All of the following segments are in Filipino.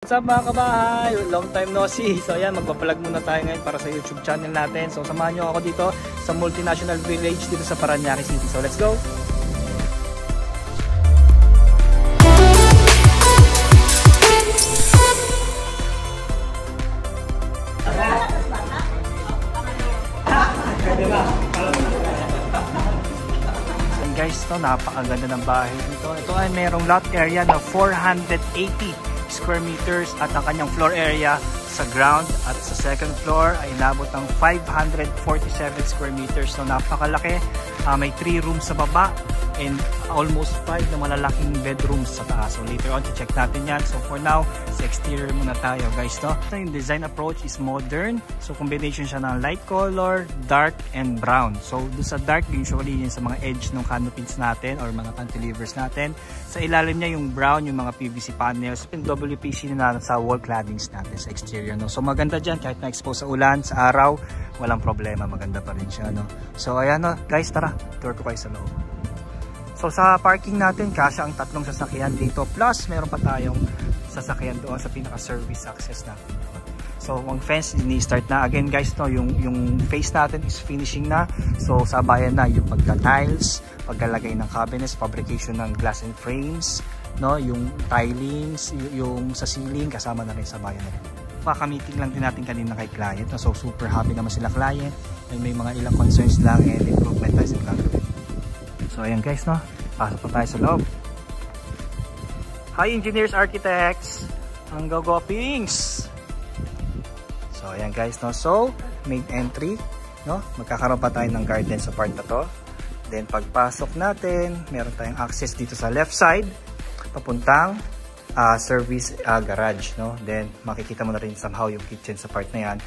What's up mga kabahay? Long time no see. So ayan, magpapalag muna tayo ngayon para sa YouTube channel natin. So samahan nyo ako dito sa Multinational Village dito sa Parañaque City. So let's go! Guys, to napakaganda ng bahay dito. Ito ay mayroong lot area na 480 square meters at ang kanyang floor area sa ground at sa second floor ay inabot ng 547 square meters. So napakalaki. May 3 rooms sa baba and almost 5 na malalaking bedrooms sa taas. So later on, check natin yan. So for now, sa exterior muna tayo guys. No? So yung design approach is modern. So combination siya ng light color, dark, and brown. So doon sa dark, usually yun sa mga edge ng canopies natin or mga cantilevers natin. Sa ilalim niya yung brown, yung mga PVC panels, and WPC na sa wall claddings natin sa exterior. No? So maganda dyan, kahit na-expose sa ulan, sa araw, walang problema, maganda pa rin siya. No? So ayan no, guys, tara, tour ko kayo sa loob. So sa parking natin, kasya ang 3 sasakyan dito. Plus, meron pa tayong sasakyan doon sa pinaka-service access natin. So, ang fence, ini-start na. Again guys, no, yung face natin is finishing na. So, sabayan na yung pagka-tiles, pagkalagay ng cabinets, fabrication ng glass and frames, no, yung tilings, yung sa ceiling, kasama na rin, sabayan na rin. Paka-meeting lang din natin kanina kay client. No? So, super happy naman sila client. May mga ilang concerns lang and improvement tayo sa gagawin. So ayan guys, no? Pasok pa tayo sa loob. Hi engineers, architects! Ang go-go-pings! So ayan guys, no? So, main entry, no? Magkakaroon pa tayo ng garden sa part na to. Then pagpasok natin, meron tayong access dito sa left side, papuntang service garage, no? Then makikita mo na rin somehow yung kitchen sa part na yan.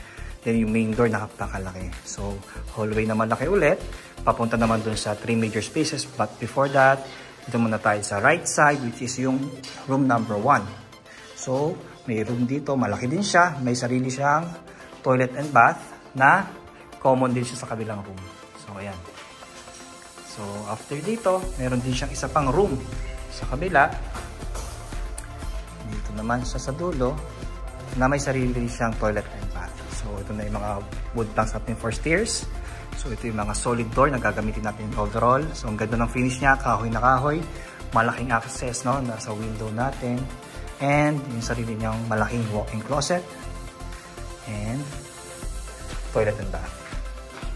Then yung main door nakapakalaki. So hallway naman laki ulit. Papunta naman dun sa 3 major spaces. But before that, dito muna tayo sa right side, which is yung room number 1. So may room dito, malaki din siya. May sarili siyang toilet and bath na common din siya sa kabilang room. So ayan. So after dito, meron din siyang isa pang room sa kabila. Dito naman siya sa dulo na may sarili siyang toilet and bath. So ito na yung mga wood planks natin for stairs. So ito yung mga solid door na gagamitin natin overall. So ang ganda ng finish niya, kahoy na kahoy. Malaking access, no, nasa window natin. And yung sarili niyang malaking walk-in closet. And toilet and bath.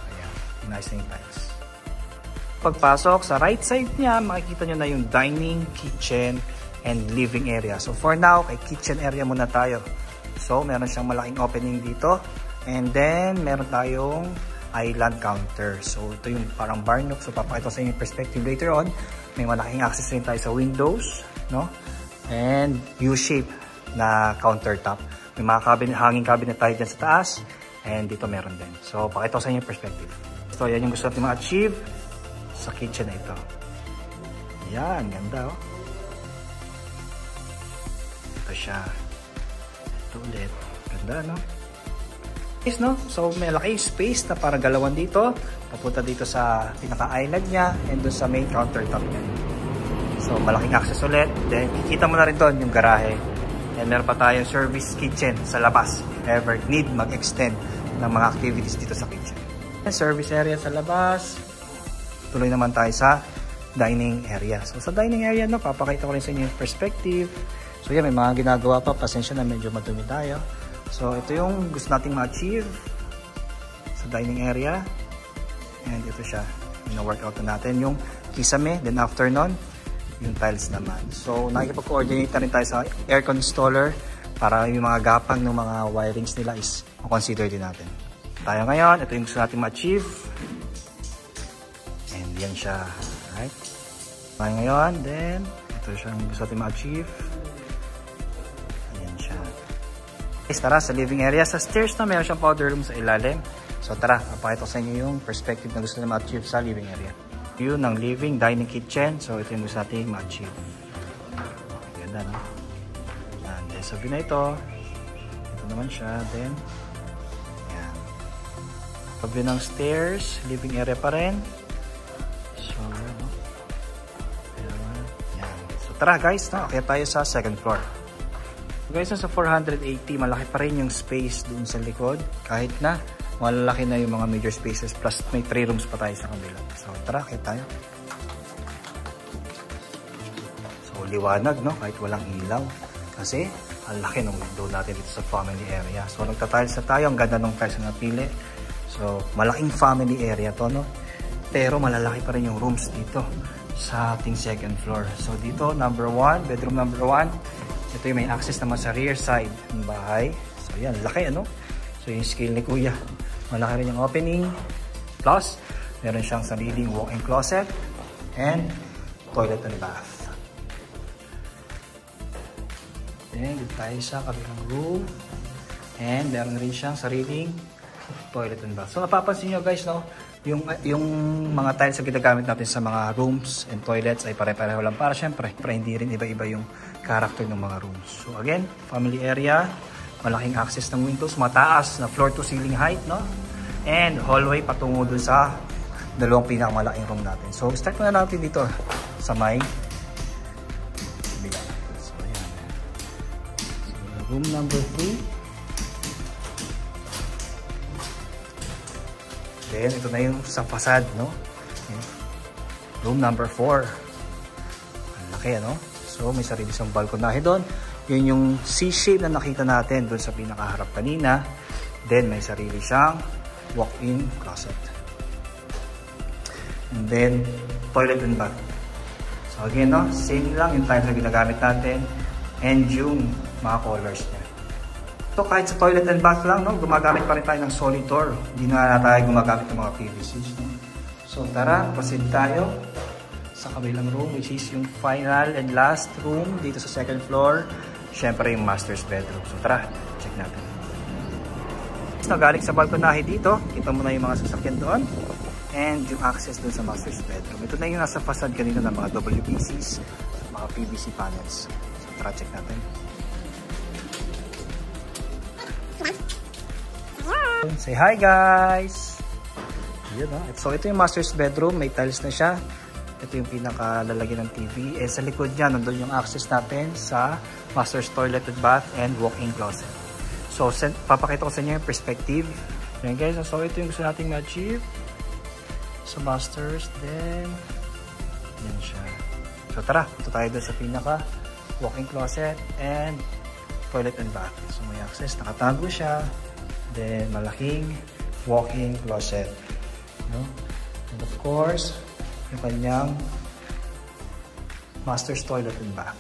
Ayan, nice yung tiles. Pagpasok sa right side niya, makikita nyo na yung dining, kitchen, and living area. So for now, kay kitchen area muna tayo. So meron siyang malaking opening dito. And then meron tayong island counter. So ito yung parang bar nook. So papakita sa inyo yung perspective later on. May malaking access rin tayo sa windows, no? And U-shape na countertop. May mga hanging cabinet tayo dyan sa taas. And dito meron din. So pakita ko sa inyo yung perspective. So yan yung gusto natin ma-achieve sa kitchen na ito. Yan, ganda oh. Ito siya. Ito ulit. Ganda, no? No? So may laki space na parang galawan dito. Papunta dito sa pinaka-island niya and doon sa main countertop niya. So malaking access ulit. Then kikita mo na rin doon yung garahe. And meron pa tayong service kitchen sa labas. If ever need mag-extend ng mga activities dito sa kitchen. Service area sa labas. Tuloy naman tayo sa dining area. So sa dining area, no, papakita ko rin sa inyo yung perspective. So yan, may mga ginagawa pa. Pasensya na, medyo madumi tayo. So ito yung gusto nating ma-achieve sa dining area. And ito siya. Ina-workout na natin yung kisame. Then after nun, yung tiles naman. So nakikipag-coordinate na rin tayo sa aircon installer para yung mga gapang ng mga wirings nila is consider din natin. Tayo ngayon, ito yung gusto nating ma-achieve. And yan siya. Alright. Tayo ngayon, then ito siya yung gusto nating ma-achieve. Tara sa living area. Sa stairs na meron siyang powder room sa ilalim. So tara, papakita ko sa inyo yung perspective na gusto na ma-achieve sa living area. View ng living, dining, kitchen. So ito yung gusto natin ma-achieve. Ganda, no? And then sa view na ito naman siya. Then yan. Sa view ng stairs, living area pa rin. So yan, no? Yan. So tara guys, no? Kaya tayo sa second floor. Guys, sa 480, malaki pa rin yung space doon sa likod. Kahit na malalaki na yung mga major spaces. Plus may 3 rooms pa tayo sa kabila. So tara, kahit tayo. So liwanag, no? Kahit walang ilaw. Kasi ang laki ng window natin dito sa family area. So nagta-tiles na tayo. Ang ganda ng tiles na napili. So malaking family area to, no? Pero malalaki pa rin yung rooms dito sa ating second floor. So dito, number 1, bedroom number 1. Ito yung may access naman sa rear side ng bahay. So yan, laki ano. So yung scale ni Kuya, malaki rin yung opening. Plus, meron siyang sariling walk-in closet and toilet and bath. Then, dito tayo sa kabilang room. And meron rin siyang sariling toilet and bath. So napapansin nyo guys, no? Yung mga tiles na ginagamit natin sa mga rooms and toilets ay pare-pareho lang para syempre hindi rin iba-iba yung character ng mga rooms. So again, family area, malaking access ng windows, mataas na floor to ceiling height, no? And hallway patungo dun sa dalawang pinakamalaking room natin. So start na natin dito sa may bilang. So ayan. So, room number 3. Then, ito na yung sa facade, no? Room number 4. Ang laki, ano? So, may sarili siyang balkonahe doon. Yun yung C-shape na nakita natin doon sa pinakaharap kanina. Then, may sarili siyang walk-in closet. And then, toilet and bath. So, again, no? Same lang yung tiles na ginagamit natin and yung mga colors niya. So kahit sa toilet and bath lang, no, gumagamit pa rin tayo ng solid door. Hindi na tayo gumagamit ng mga PVCs. No? So tara, proceed tayo sa kabilang room, which is yung final and last room dito sa second floor. Siyempre yung master's bedroom. So tara, check natin. So galing sa balkonahe dito, kita mo na yung mga sasakyan doon. And yung access doon sa master's bedroom. Ito na yung nasa facade kanina ng mga WPCs, mga PVC panels. So tara, check natin. Say hi guys! Yun, no? So ito yung master's bedroom, may tiles na siya. Ito yung pinakalalagyan ng TV. Eh sa likod niya, nandun yung access natin sa master's toilet and bath and walk-in closet. So papakita ko sa inyo yung perspective. Yan guys, so ito yung gusto nating ma-achieve sa master's. Then, yan siya. So tara, ito tayo doon sa pinaka walk-in closet and toilet and bath. So may access, nakatago siya. Then, malaking walk-in closet. No? And of course, yung kanyang master's toilet and bath.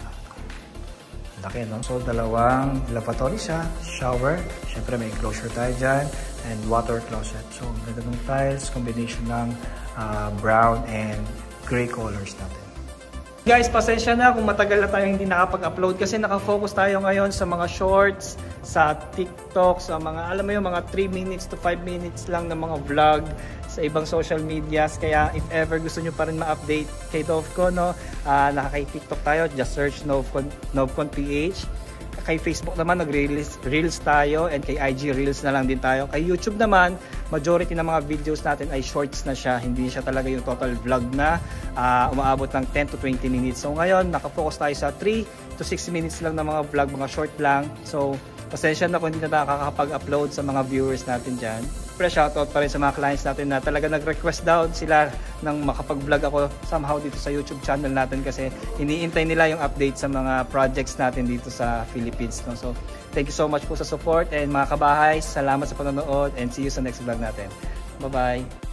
Laki, no? So, dalawang lavatory siya, shower. Siyempre, may enclosure tayo dyan. And water closet. So, ganda ng tiles, combination ng brown and gray colors natin. Guys, pasensya na kung matagal na tayo hindi nakapag-upload kasi nakafocus tayo ngayon sa mga shorts, sa TikTok, sa mga, alam mo yung mga 3 minutes to 5 minutes lang ng mga vlog sa ibang social medias. Kaya if ever gusto nyo pa rin ma-update kay Novcon, no, nakaka-TikTok tayo, just search Novcon PH. Kay Facebook naman, nag-reels tayo, and kay IG Reels na lang din tayo. Kay YouTube naman, majority ng mga videos natin ay shorts na siya. Hindi siya talaga yung total vlog na umaabot ng 10 to 20 minutes. So ngayon, nakafocus tayo sa 3 to 6 minutes lang ng mga vlog, mga short lang. So, pasensya na kung hindi na nakakapag-upload sa mga viewers natin dyan. Pero shoutout pa rin sa mga clients natin na talaga nag-request daw sila nang makapag-vlog ako somehow dito sa YouTube channel natin kasi iniintay nila yung update sa mga projects natin dito sa Philippines. No? So, thank you so much po sa support, and mga kabahay, salamat sa panonood, and see you sa next vlog natin. Bye-bye!